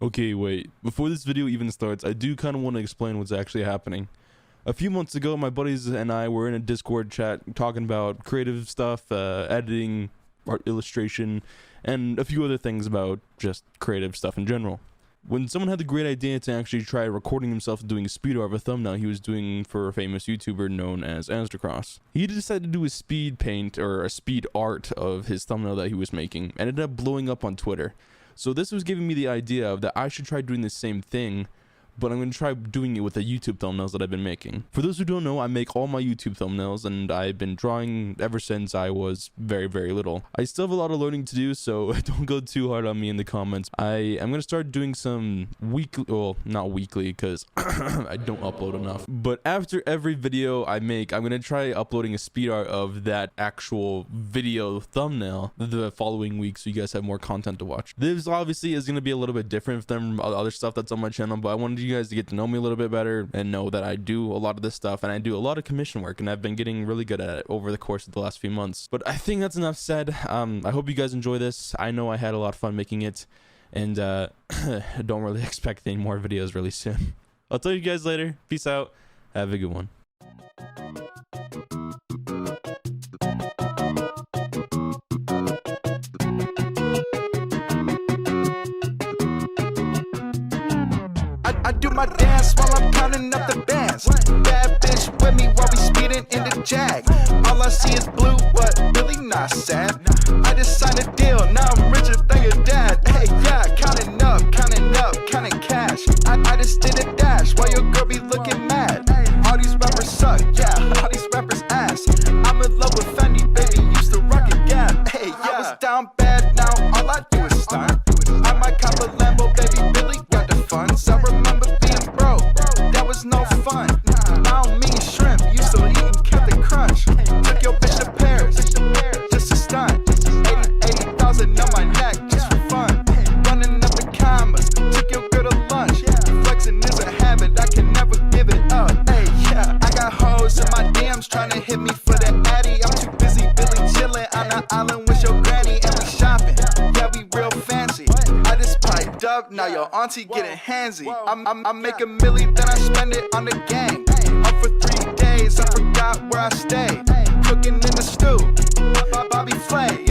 Okay, wait. Before this video even starts, I do kind of want to explain what's actually happening. A few months ago, my buddies and I were in a Discord chat talking about creative stuff, editing, art illustration, and a few other things about just creative stuff in general. When someone had the great idea to actually try recording himself doing a speed art of a thumbnail he was doing for a famous YouTuber known as Aztecross. He decided to do a speed paint or a speed art of his thumbnail that he was making, and ended up blowing up on Twitter. So this was giving me the idea of that I should try doing the same thing, but I'm going to try doing it with the YouTube thumbnails that I've been making. For those who don't know, I make all my YouTube thumbnails, and I've been drawing ever since I was very, very little. I still have a lot of learning to do, so don't go too hard on me in the comments. I am going to start doing some weekly, well, not weekly, because I don't upload enough. But after every video I make, I'm going to try uploading a speed art of that actual video thumbnail the following week, so you guys have more content to watch. This obviously is going to be a little bit different from other stuff that's on my channel, but I wanted you guys to get to know me a little bit better and know that I do a lot of this stuff, and I do a lot of commission work, and I've been getting really good at it over the course of the last few months. But I think that's enough said. I hope you guys enjoy this. I know I had a lot of fun making it, and don't really expect any more videos really soon. I'll tell you guys later. Peace out. Have a good one. I do my dance while I'm counting up the bands. Bad bitch with me while we speeding in the Jag. All I see is blue, but really not sad. I just signed a deal, now I'm richer than your dad. Hey, yeah, counting up, counting cash. I just did a dash while your girl be looking mad. All these rappers suck, yeah, all these rappers ass. I'm in love with Fendi, baby, used to rock a Gap. Hey, yeah, I was down bad, now all I do is stunt. I might cop a Lambo, baby, really got the funds. I remember being broke, that was no fun. Now me and shrimp, used to eat Captain Crunch. Took your bitch to Paris, just a stunt. 80,000 on my neck, just for fun. Running up the commas, took your girl to lunch. Flexing is a habit, I can never give it up. Hey, yeah, I got hoes in my DMs trying to hit me for the Addy. I'm too busy, Billy chilling on the island with your granny, and we shopping. Yeah, we real fancy. I just piped up, now your auntie getting handsy. I make a milli, then I spend it on the gang. Up for 3 days, I forgot where I stay. Cooking in the stew, Bobby Flay.